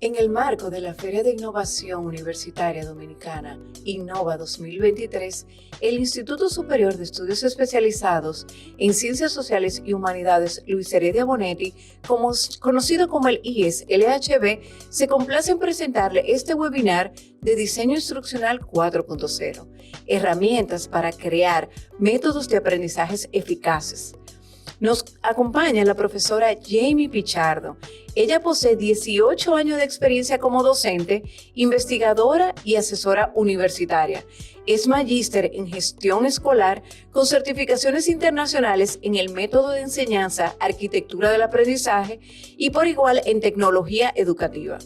En el marco de la Feria de Innovación Universitaria Dominicana, Innova 2023, el Instituto Superior de Estudios Especializados en Ciencias Sociales y Humanidades Luis Heredia Bonetti, conocido como el IES-LHB, se complace en presentarle este webinar de Diseño Instruccional 4.0, herramientas para crear métodos de aprendizajes eficaces. Nos acompaña la profesora Jamie Pichardo. Ella posee 18 años de experiencia como docente, investigadora y asesora universitaria. Es magíster en gestión escolar con certificaciones internacionales en el método de enseñanza, arquitectura del aprendizaje y por igual en tecnología educativa.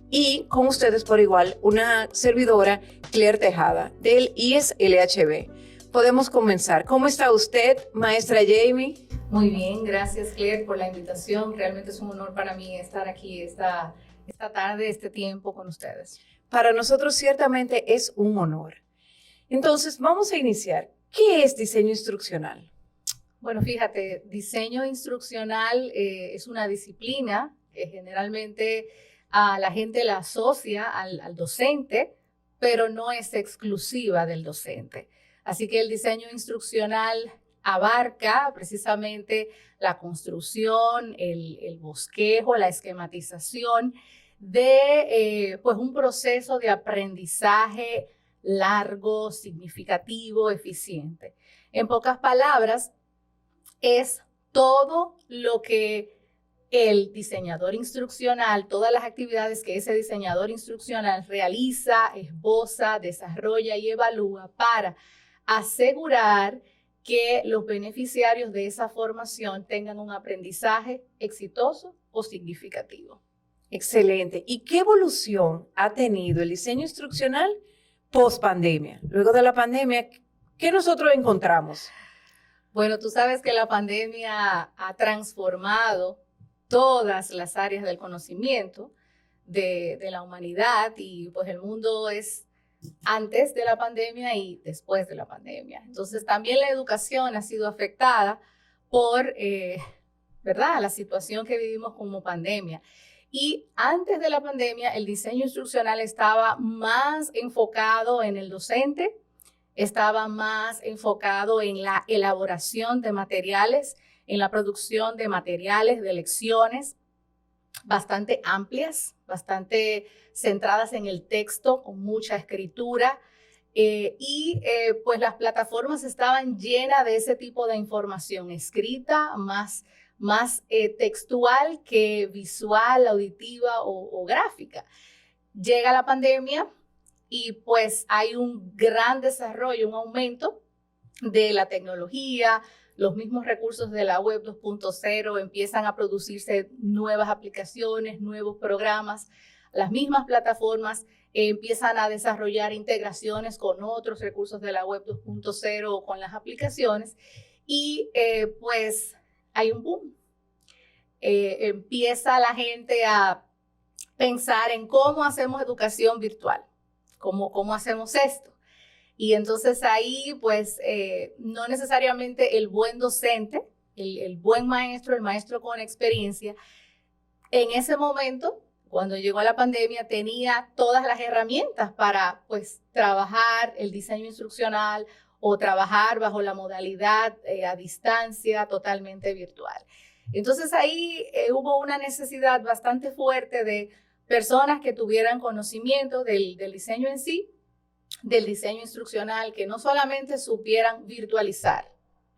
Y con ustedes por igual una servidora, Claire Tejada, del IES-LHB. Podemos comenzar. ¿Cómo está usted, maestra Jamie? Muy bien, gracias Claire por la invitación. Realmente es un honor para mí estar aquí esta tarde, este tiempo con ustedes. Para nosotros ciertamente es un honor. Entonces, vamos a iniciar. ¿Qué es diseño instruccional? Bueno, fíjate, diseño instruccional es una disciplina que generalmente a la gente la asocia al docente, pero no es exclusiva del docente. Así que el diseño instruccional abarca precisamente la construcción, el bosquejo, la esquematización de pues un proceso de aprendizaje largo, significativo, eficiente. En pocas palabras, es todo lo que el diseñador instruccional, todas las actividades que ese diseñador instruccional realiza, esboza, desarrolla y evalúa para asegurar que los beneficiarios de esa formación tengan un aprendizaje exitoso o significativo. Excelente. ¿Y qué evolución ha tenido el diseño instruccional post pandemia? Luego de la pandemia, ¿qué nosotros encontramos? Bueno, tú sabes que la pandemia ha transformado todas las áreas del conocimiento de la humanidad y pues el mundo es antes de la pandemia y después de la pandemia. Entonces, también la educación ha sido afectada por, ¿verdad?, la situación que vivimos como pandemia. Y antes de la pandemia, el diseño instruccional estaba más enfocado en el docente, estaba más enfocado en la elaboración de materiales, en la producción de materiales, de lecciones bastante amplias, bastante centradas en el texto, con mucha escritura, pues las plataformas estaban llenas de ese tipo de información escrita, más textual que visual, auditiva o gráfica. Llega la pandemia y pues hay un gran desarrollo, un aumento de la tecnología. Los mismos recursos de la web 2.0 empiezan a producirse nuevas aplicaciones, nuevos programas. Las mismas plataformas empiezan a desarrollar integraciones con otros recursos de la web 2.0 o con las aplicaciones y pues hay un boom. Empieza la gente a pensar en cómo hacemos educación virtual, cómo hacemos esto. Y entonces ahí, pues, no necesariamente el buen docente, el buen maestro, el maestro con experiencia, en ese momento, cuando llegó la pandemia, tenía todas las herramientas para, pues, trabajar el diseño instruccional o trabajar bajo la modalidad a distancia totalmente virtual. Entonces ahí hubo una necesidad bastante fuerte de personas que tuvieran conocimiento del diseño en sí, del diseño instruccional, que no solamente supieran virtualizar,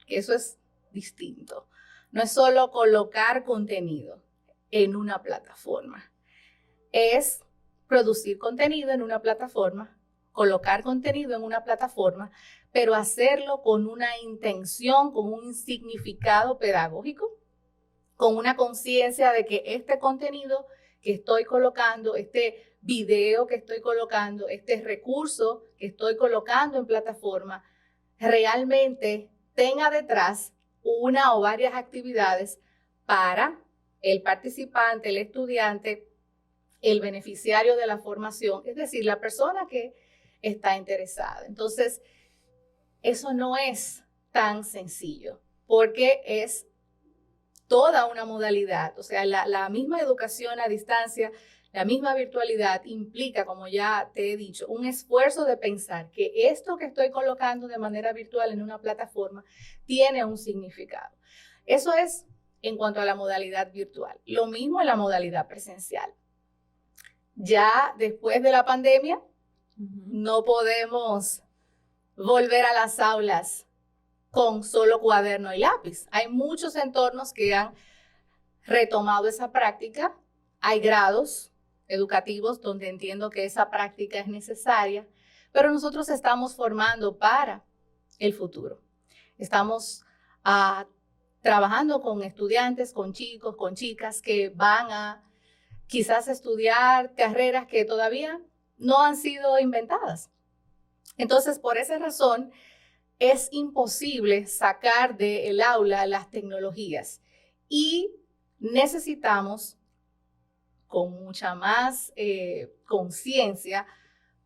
que eso es distinto. No es solo colocar contenido en una plataforma, es producir contenido en una plataforma, colocar contenido en una plataforma, pero hacerlo con una intención, con un significado pedagógico, con una conciencia de que este contenido que estoy colocando, este video que estoy colocando, este recurso que estoy colocando en plataforma, realmente tenga detrás una o varias actividades para el participante, el estudiante, el beneficiario de la formación, es decir, la persona que está interesada. Entonces, eso no es tan sencillo porque es toda una modalidad, o sea, la misma educación a distancia, La misma virtualidad implica, como ya te he dicho, un esfuerzo de pensar que esto que estoy colocando de manera virtual en una plataforma tiene un significado. Eso es en cuanto a la modalidad virtual. Lo mismo en la modalidad presencial. Ya después de la pandemia, no podemos volver a las aulas con solo cuaderno y lápiz. Hay muchos entornos que han retomado esa práctica. Hay grados educativos donde entiendo que esa práctica es necesaria, pero nosotros estamos formando para el futuro. Estamos trabajando con estudiantes, con chicos, con chicas que van a quizás estudiar carreras que todavía no han sido inventadas. Entonces, por esa razón, es imposible sacar del aula las tecnologías y necesitamos, con mucha más conciencia,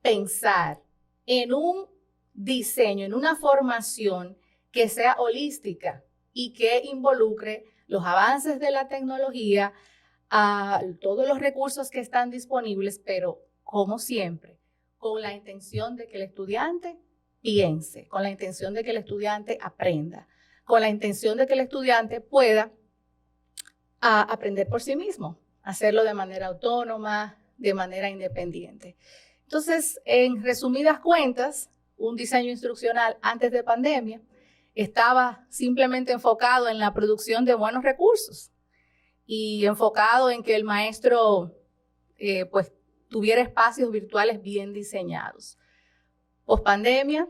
pensar en un diseño, en una formación que sea holística y que involucre los avances de la tecnología, a todos los recursos que están disponibles, pero como siempre, con la intención de que el estudiante piense, con la intención de que el estudiante aprenda, con la intención de que el estudiante pueda aprender por sí mismo, hacerlo de manera autónoma, de manera independiente. Entonces, en resumidas cuentas, un diseño instruccional antes de pandemia estaba simplemente enfocado en la producción de buenos recursos y enfocado en que el maestro pues tuviera espacios virtuales bien diseñados. Pospandemia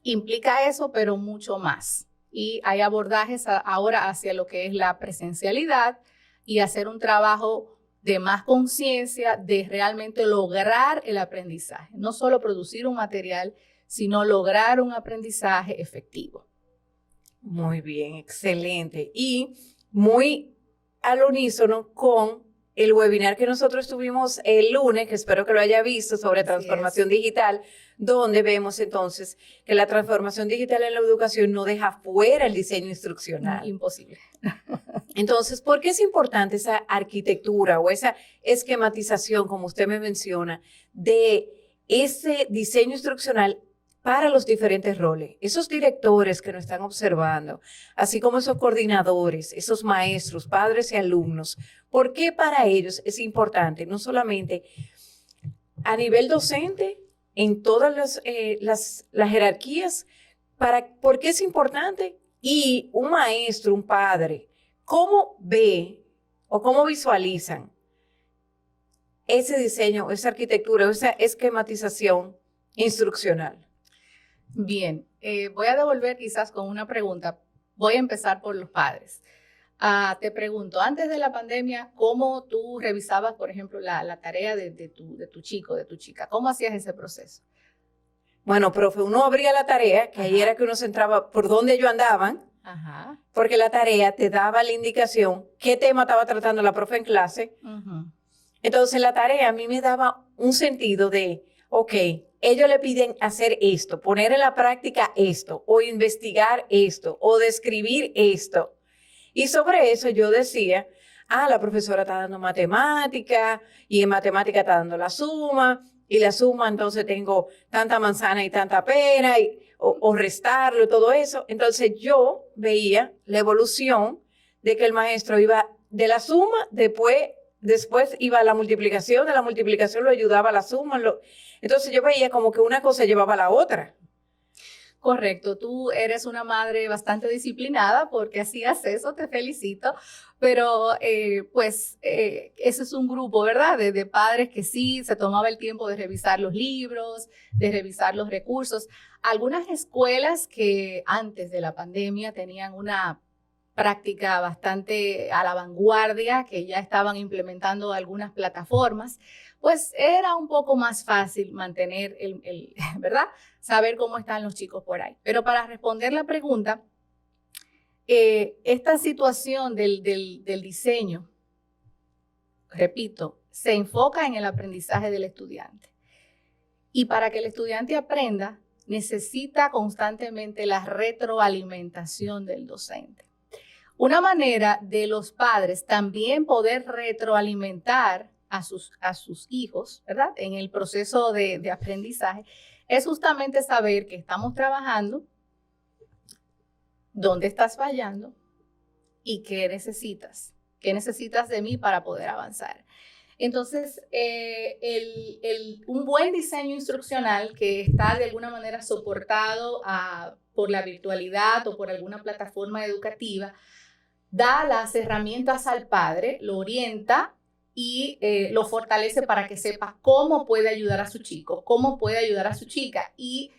implica eso, pero mucho más. Y hay abordajes ahora hacia lo que es la presencialidad y hacer un trabajo de más conciencia de realmente lograr el aprendizaje. No solo producir un material, sino lograr un aprendizaje efectivo. Muy bien, excelente. Y muy al unísono con el webinar que nosotros tuvimos el lunes, que espero que lo haya visto, sobre transformación digital, donde vemos entonces que la transformación digital en la educación no deja fuera el diseño instruccional. Imposible. Entonces, ¿por qué es importante esa arquitectura o esa esquematización, como usted me menciona, de ese diseño instruccional para los diferentes roles? Esos directores que nos están observando, así como esos coordinadores, esos maestros, padres y alumnos, ¿por qué para ellos es importante? No solamente a nivel docente, en todas las jerarquías, ¿por qué es importante? Y un maestro, un padre, ¿cómo ve o cómo visualizan ese diseño, esa arquitectura, esa esquematización instruccional? Bien, voy a devolver quizás con una pregunta. Voy a empezar por los padres. Te pregunto, antes de la pandemia, ¿cómo tú revisabas, por ejemplo, la tarea de tu chico, de tu chica? ¿Cómo hacías ese proceso? Bueno, profe, uno abría la tarea, que ahí era que uno se entraba por dónde ellos andaban, porque la tarea te daba la indicación qué tema estaba tratando la profe en clase. Entonces, la tarea a mí me daba un sentido de, ok, ellos le piden hacer esto, poner en la práctica esto, o investigar esto, o describir esto. Y sobre eso yo decía, la profesora está dando matemática, y en matemática está dando la suma, y la suma entonces tengo tanta manzana y tanta pera, o restarlo y todo eso. Entonces yo veía la evolución de que el maestro iba de la suma, después iba a la multiplicación, de la multiplicación lo ayudaba a la suma. Entonces yo veía como que una cosa llevaba a la otra. Correcto, tú eres una madre bastante disciplinada porque hacías eso, te felicito, pero ese es un grupo, ¿verdad? De padres que sí se tomaba el tiempo de revisar los libros, de revisar los recursos. Algunas escuelas que antes de la pandemia tenían una práctica bastante a la vanguardia, que ya estaban implementando algunas plataformas, pues era un poco más fácil mantener ¿verdad? Saber cómo están los chicos por ahí. Pero para responder la pregunta, esta situación del diseño, repito, se enfoca en el aprendizaje del estudiante. Y para que el estudiante aprenda, necesita constantemente la retroalimentación del docente. Una manera de los padres también poder retroalimentar a sus hijos, ¿verdad? En el proceso de aprendizaje, es justamente saber que estamos trabajando, dónde estás fallando y qué necesitas de mí para poder avanzar. Entonces, un buen diseño instruccional que está de alguna manera soportado por la virtualidad o por alguna plataforma educativa, da las herramientas al padre, lo orienta y lo fortalece para que sepa cómo puede ayudar a su chico, cómo puede ayudar a su chica y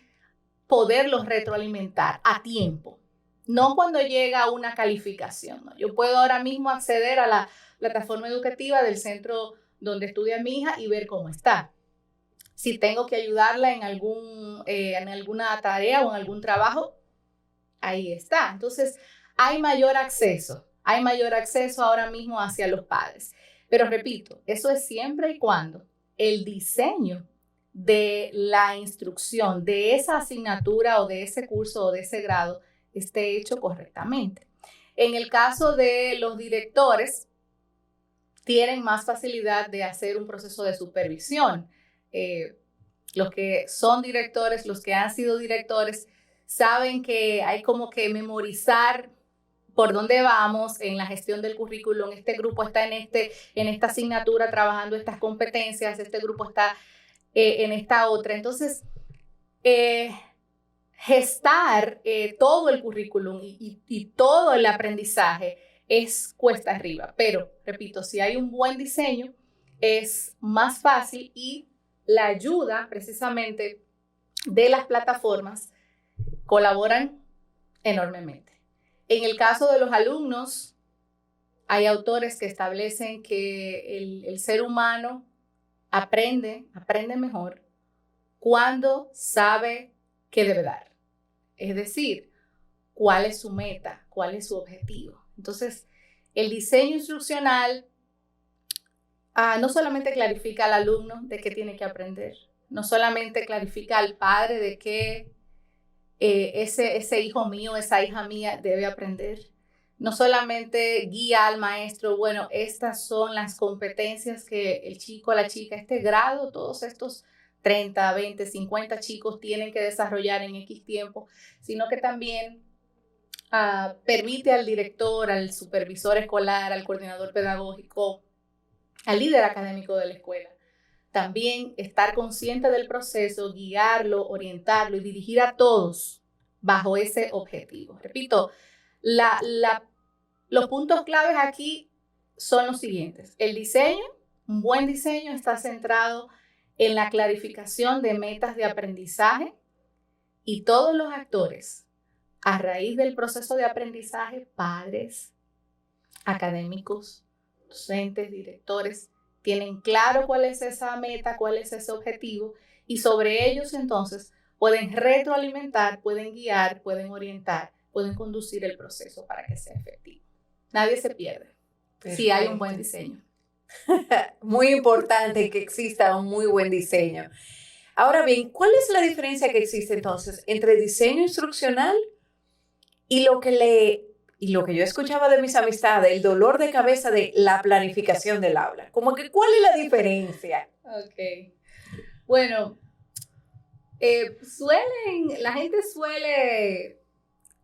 poderlos retroalimentar a tiempo. No cuando llega una calificación, ¿no? Yo puedo ahora mismo acceder a la plataforma educativa del centro donde estudia mi hija y ver cómo está. Si tengo que ayudarla en alguna tarea o en algún trabajo, ahí está. Entonces, hay mayor acceso ahora mismo hacia los padres. Pero repito, eso es siempre y cuando el diseño de la instrucción de esa asignatura o de ese curso o de ese grado esté hecho correctamente. En el caso de los directores, tienen más facilidad de hacer un proceso de supervisión. Los que son directores, los que han sido directores, saben que hay como que memorizar por dónde vamos en la gestión del currículum. Este grupo está en esta asignatura trabajando estas competencias, este grupo está en esta otra. Entonces, gestar todo el currículum y todo el aprendizaje es cuesta arriba, pero repito, si hay un buen diseño es más fácil y la ayuda precisamente de las plataformas colaboran enormemente. En el caso de los alumnos, hay autores que establecen que el ser humano aprende mejor cuando sabe qué debe dar. Es decir, cuál es su meta, cuál es su objetivo. Entonces, el diseño instruccional no solamente clarifica al alumno de qué tiene que aprender, no solamente clarifica al padre de qué ese hijo mío, esa hija mía debe aprender, no solamente guía al maestro, bueno, estas son las competencias que el chico, la chica, este grado, todos estos 30, 20, 50 chicos tienen que desarrollar en X tiempo, sino que también permite al director, al supervisor escolar, al coordinador pedagógico, al líder académico de la escuela, también estar consciente del proceso, guiarlo, orientarlo y dirigir a todos bajo ese objetivo. Repito, los puntos claves aquí son los siguientes. El diseño, un buen diseño está centrado en la clarificación de metas de aprendizaje y todos los actores, a raíz del proceso de aprendizaje, padres, académicos, docentes, directores, tienen claro cuál es esa meta, cuál es ese objetivo y sobre ellos entonces pueden retroalimentar, pueden guiar, pueden orientar, pueden conducir el proceso para que sea efectivo. Nadie se pierde. Perfecto. Si hay un buen diseño. Muy importante que exista un muy buen diseño. Ahora bien, ¿cuál es la diferencia que existe entonces entre diseño instruccional y lo que yo escuchaba de mis amistades, el dolor de cabeza de la planificación del aula? Como que, ¿cuál es la diferencia? Ok. Bueno, la gente suele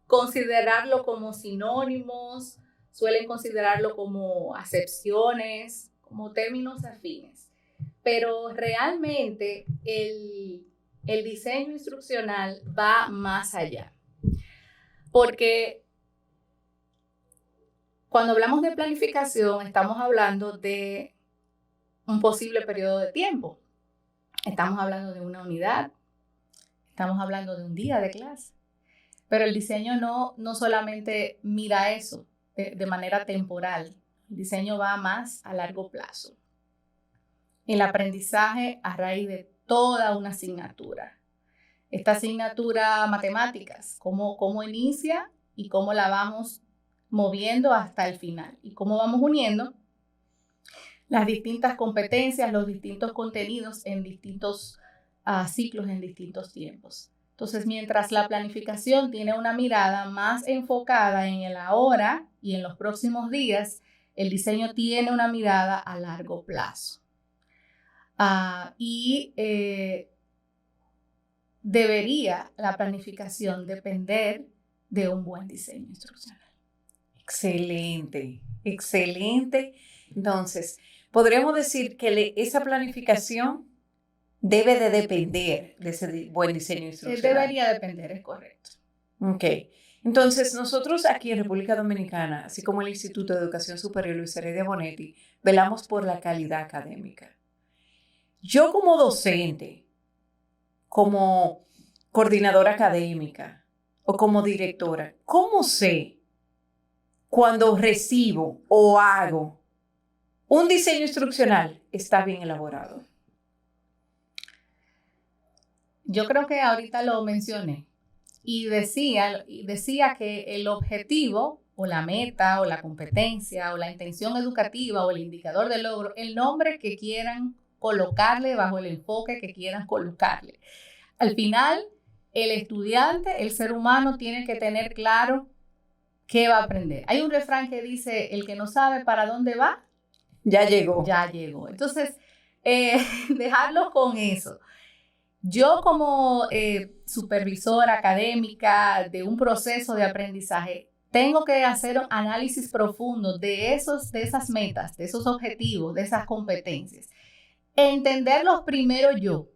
considerarlo como sinónimos, suelen considerarlo como acepciones, como términos afines. Pero realmente el diseño instruccional va más allá. Porque cuando hablamos de planificación, estamos hablando de un posible periodo de tiempo. Estamos hablando de una unidad, estamos hablando de un día de clase. Pero el diseño no solamente mira eso de manera temporal. El diseño va más a largo plazo. El aprendizaje a raíz de toda una asignatura. Esta asignatura matemáticas, cómo inicia y cómo la vamos moviendo hasta el final y cómo vamos uniendo las distintas competencias, los distintos contenidos en distintos ciclos, en distintos tiempos. Entonces, mientras la planificación tiene una mirada más enfocada en el ahora y en los próximos días, el diseño tiene una mirada a largo plazo. y debería la planificación depender de un buen diseño instruccional. Excelente, excelente. Entonces, podremos decir que esa planificación debe de depender de ese buen diseño instruccional. Debería depender, es correcto. Ok. Entonces, nosotros aquí en República Dominicana, así como el Instituto de Educación Superior Luis Heredia Bonetti, velamos por la calidad académica. Yo como docente, como coordinadora académica o como directora, ¿cómo sé cuando recibo o hago un diseño instruccional está bien elaborado? Yo creo que ahorita lo mencioné y decía que el objetivo o la meta o la competencia o la intención educativa o el indicador de logro, el nombre que quieran colocarle bajo el enfoque que quieran colocarle. Al final, el estudiante, el ser humano, tiene que tener claro qué va a aprender. Hay un refrán que dice, el que no sabe para dónde va, ya llegó. Ya llegó. Entonces, dejarlo con eso. Yo como supervisora académica de un proceso de aprendizaje, tengo que hacer un análisis profundo de esas metas, de esos objetivos, de esas competencias. Entenderlos primero yo,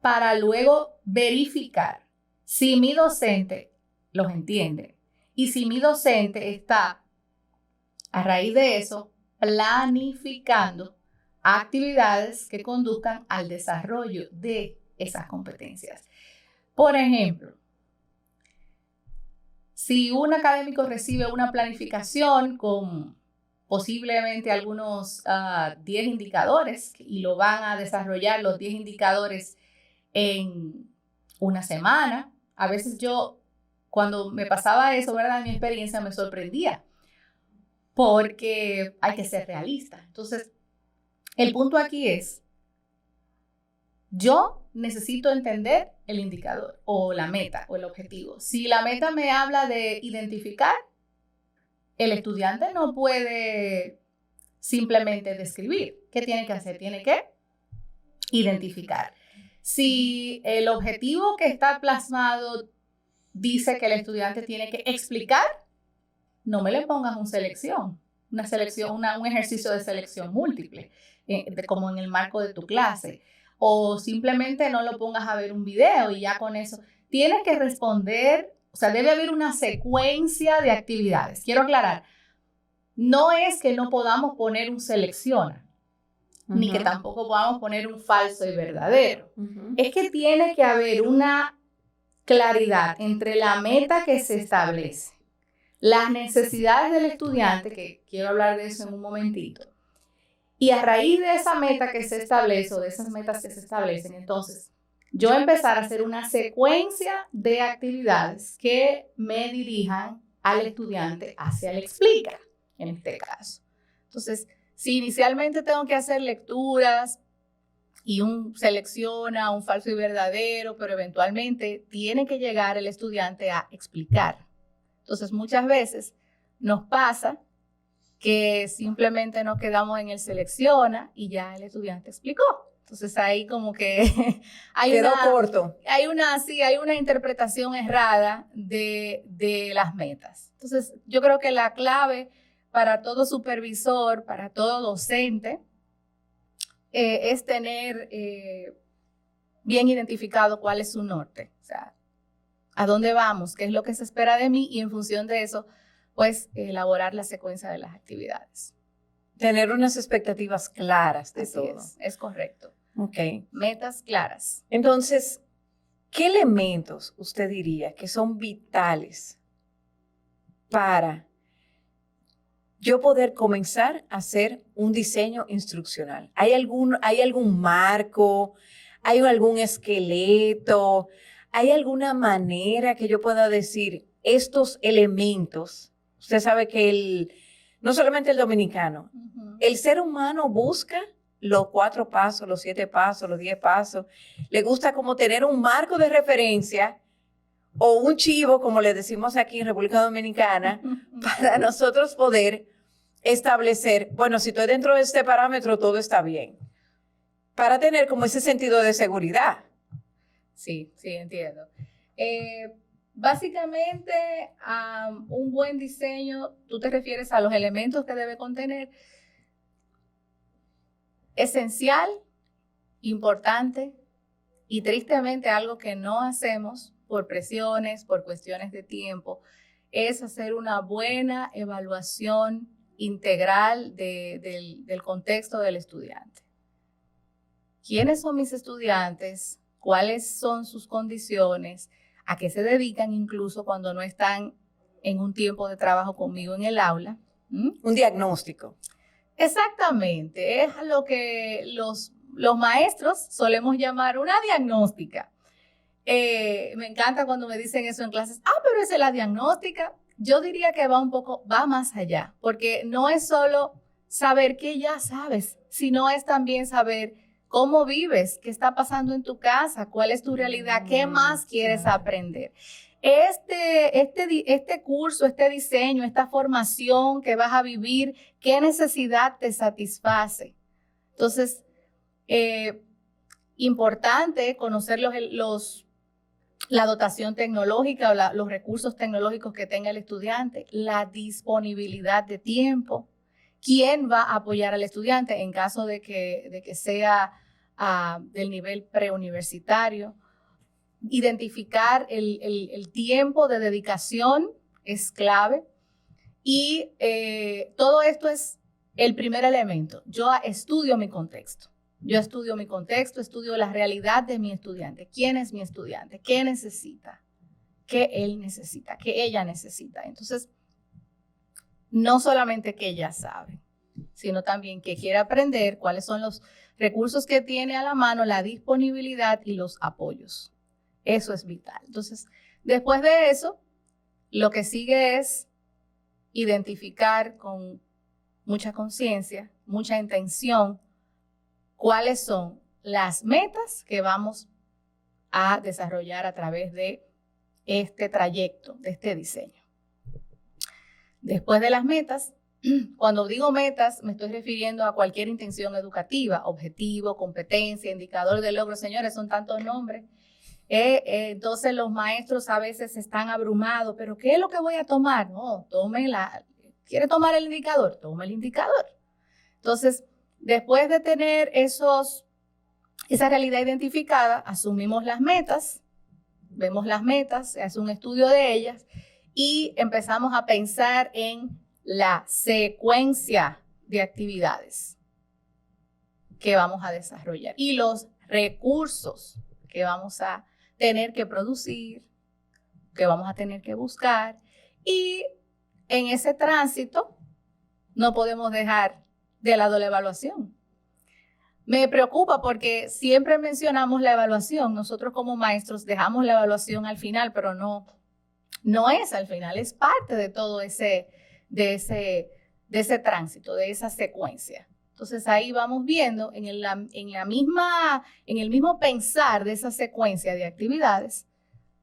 para luego verificar si mi docente los entiende y si mi docente está, a raíz de eso, planificando actividades que conduzcan al desarrollo de esas competencias. Por ejemplo, si un académico recibe una planificación con posiblemente algunos 10 indicadores y lo van a desarrollar los 10 indicadores en una semana, a veces yo, cuando me pasaba eso, ¿verdad? Mi experiencia me sorprendía porque hay que ser realista. Entonces, el punto aquí es, yo necesito entender el indicador o la meta o el objetivo. Si la meta me habla de identificar, el estudiante no puede simplemente describir. ¿Qué tiene que hacer? Tiene que identificar. Si el objetivo que está plasmado dice que el estudiante tiene que explicar, no me le pongas un ejercicio de selección múltiple, como en el marco de tu clase. O simplemente no lo pongas a ver un video y ya con eso. Tienes que responder, o sea, debe haber una secuencia de actividades. Quiero aclarar, no es que no podamos poner un selecciona, ni que tampoco podamos poner un falso y verdadero. Es que tiene que haber una claridad entre la meta que se establece, las necesidades del estudiante, que quiero hablar de eso en un momentito, y a raíz de esa meta que se establece o de esas metas que se establecen, entonces, yo empezar a hacer una secuencia de actividades que me dirijan al estudiante hacia el explica, en este caso. Entonces, si inicialmente tengo que hacer lecturas y un selecciona un falso y verdadero, pero eventualmente tiene que llegar el estudiante a explicar. Entonces, muchas veces nos pasa que simplemente nos quedamos en el selecciona y ya el estudiante explicó. Entonces ahí como que quedó corto. Hay una interpretación errada de las metas. Entonces yo creo que la clave para todo supervisor, para todo docente, es tener bien identificado cuál es su norte. O sea, a dónde vamos, qué es lo que se espera de mí y en función de eso, pues elaborar la secuencia de las actividades. Tener unas expectativas claras de todo. Es correcto. Ok. Metas claras. Entonces, ¿qué elementos usted diría que son vitales para yo poder comenzar a hacer un diseño instruccional? ¿Hay algún marco? ¿Hay algún esqueleto? ¿Hay alguna manera que yo pueda decir estos elementos? Usted sabe que no solamente el dominicano, el ser humano busca los 4 pasos, los 7 pasos, los 10 pasos. Le gusta como tener un marco de referencia o un chivo, como le decimos aquí en República Dominicana, para nosotros poder establecer, bueno, si estoy dentro de este parámetro, todo está bien. para tener como ese sentido de seguridad. Sí, sí, entiendo. Básicamente, un buen diseño, tú te refieres a los elementos que debe contener. Esencial, importante y tristemente algo que no hacemos por presiones, por cuestiones de tiempo, es hacer una buena evaluación integral del contexto del estudiante. ¿Quiénes son mis estudiantes? ¿Cuáles son sus condiciones? ¿A qué se dedican incluso cuando no están en un tiempo de trabajo conmigo en el aula? Un diagnóstico. Exactamente, es lo que los maestros solemos llamar una diagnóstica. Me encanta cuando me dicen eso en clases, pero esa es la diagnóstica. Yo diría que va más allá, porque no es solo saber que ya sabes, sino es también saber cómo vives, qué está pasando en tu casa, cuál es tu realidad, qué más quieres aprender. Este curso, este diseño, esta formación que vas a vivir, ¿qué necesidad te satisface? Entonces, importante conocer la dotación tecnológica o los recursos tecnológicos que tenga el estudiante, la disponibilidad de tiempo, quién va a apoyar al estudiante en caso de que sea del nivel preuniversitario. Identificar el tiempo de dedicación es clave y todo esto es el primer elemento. Yo estudio mi contexto. Estudio la realidad de mi estudiante. ¿Quién es mi estudiante? ¿Qué necesita? ¿Qué él necesita? ¿Qué ella necesita? Entonces, no solamente que ella sabe, sino también que quiere aprender, cuáles son los recursos que tiene a la mano, la disponibilidad y los apoyos. Eso es vital. Entonces, después de eso, lo que sigue es identificar con mucha conciencia, mucha intención, cuáles son las metas que vamos a desarrollar a través de este trayecto, de este diseño. Después de las metas, cuando digo metas, me estoy refiriendo a cualquier intención educativa, objetivo, competencia, indicador de logro. Señores, son tantos nombres. Entonces los maestros a veces están abrumados, pero ¿qué es lo que voy a tomar? No, ¿quiere tomar el indicador? Tome el indicador. Entonces, después de tener esa realidad identificada, asumimos las metas, vemos las metas, se hace un estudio de ellas y empezamos a pensar en la secuencia de actividades que vamos a desarrollar y los recursos que vamos a tener que producir, que vamos a tener que buscar. Y en ese tránsito no podemos dejar de lado la evaluación. Me preocupa porque siempre mencionamos la evaluación. Nosotros como maestros dejamos la evaluación al final, pero no es al final, es parte de todo ese tránsito, de esa secuencia. Entonces ahí vamos viendo en el mismo pensar de esa secuencia de actividades,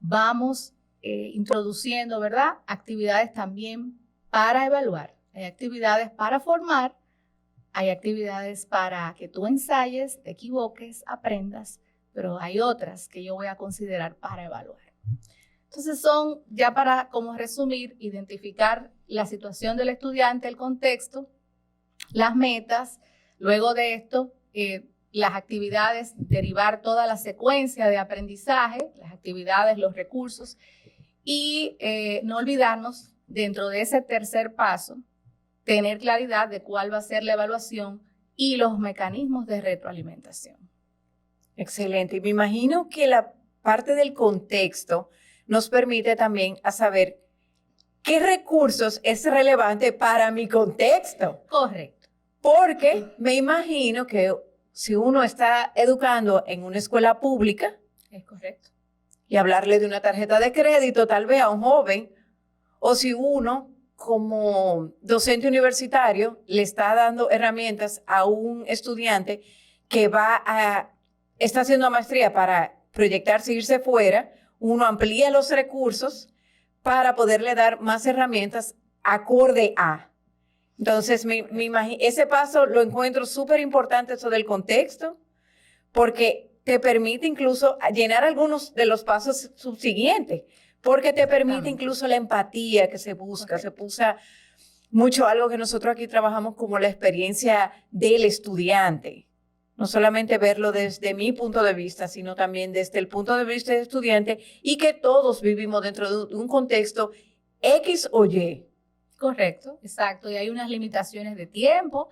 vamos introduciendo, ¿verdad? Actividades también para evaluar. Hay actividades para formar, hay actividades para que tú ensayes, te equivoques, aprendas, pero hay otras que yo voy a considerar para evaluar. Entonces son, ya para como resumir, identificar la situación del estudiante, el contexto, las metas, luego de esto, las actividades, derivar toda la secuencia de aprendizaje, las actividades, los recursos, y no olvidarnos, dentro de ese tercer paso, tener claridad de cuál va a ser la evaluación y los mecanismos de retroalimentación. Excelente. Y me imagino que la parte del contexto nos permite también a saber qué recursos es relevante para mi contexto. Correcto. Porque me imagino que si uno está educando en una escuela pública, es correcto, y hablarle de una tarjeta de crédito tal vez a un joven, o si uno como docente universitario le está dando herramientas a un estudiante que está haciendo maestría para proyectarse e irse fuera, uno amplía los recursos para poderle dar más herramientas acorde a. Entonces, ese paso lo encuentro súper importante, eso del contexto, porque te permite incluso llenar algunos de los pasos subsiguientes, porque te permite incluso la empatía que se busca, se usa mucho algo que nosotros aquí trabajamos como la experiencia del estudiante. No solamente verlo desde mi punto de vista, sino también desde el punto de vista del estudiante y que todos vivimos dentro de un contexto X o Y. Correcto, exacto. Y hay unas limitaciones de tiempo,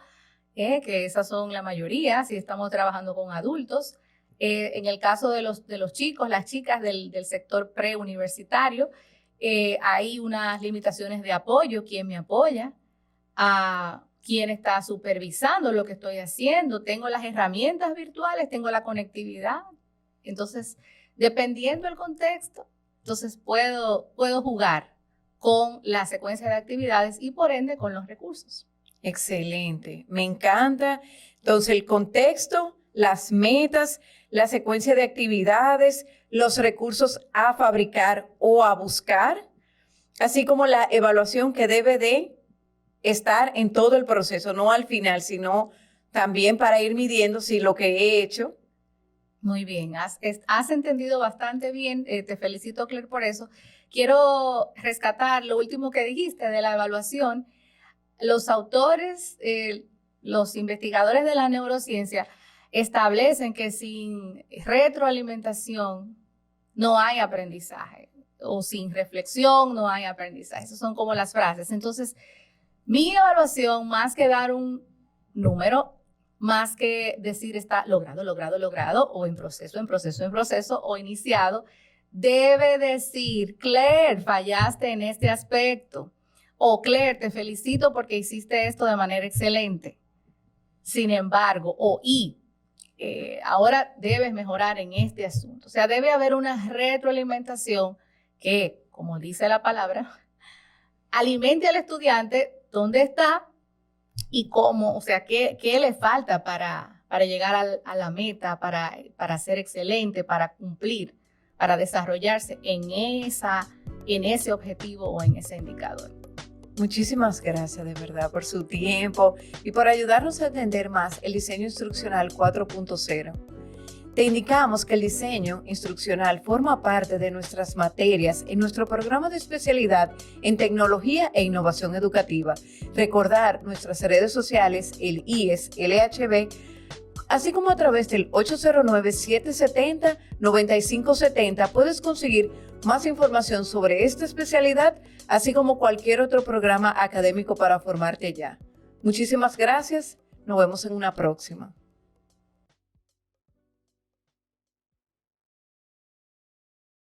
que esas son la mayoría, si estamos trabajando con adultos. En el caso de los chicos, las chicas del sector preuniversitario, hay unas limitaciones de apoyo, quién me apoya, a quién está supervisando lo que estoy haciendo, tengo las herramientas virtuales, tengo la conectividad. Entonces, dependiendo del contexto, entonces puedo jugar con la secuencia de actividades y por ende con los recursos. Excelente, me encanta. Entonces, el contexto, las metas, la secuencia de actividades, los recursos a fabricar o a buscar, así como la evaluación que debe de estar en todo el proceso, no al final, sino también para ir midiendo si lo que he hecho. Muy bien, has entendido bastante bien, te felicito, Claire, por eso. Quiero rescatar lo último que dijiste de la evaluación. Los autores, los investigadores de la neurociencia establecen que sin retroalimentación no hay aprendizaje, o sin reflexión no hay aprendizaje. Esas son como las frases. Entonces, mi evaluación, más que dar un número, más que decir está logrado, o en proceso, o iniciado, debe decir, Claire, fallaste en este aspecto. O Claire, te felicito porque hiciste esto de manera excelente. Sin embargo, ahora debes mejorar en este asunto. O sea, debe haber una retroalimentación que, como dice la palabra, alimente al estudiante dónde está y cómo, o sea, qué le falta para llegar a la meta, para ser excelente, para cumplir, para desarrollarse en ese objetivo o en ese indicador. Muchísimas gracias de verdad por su tiempo y por ayudarnos a entender más el diseño instruccional 4.0. Te indicamos que el diseño instruccional forma parte de nuestras materias en nuestro programa de especialidad en tecnología e innovación educativa. Recordar nuestras redes sociales, el IES, LHB, así como a través del 809-770-9570 puedes conseguir más información sobre esta especialidad, así como cualquier otro programa académico para formarte ya. Muchísimas gracias. Nos vemos en una próxima.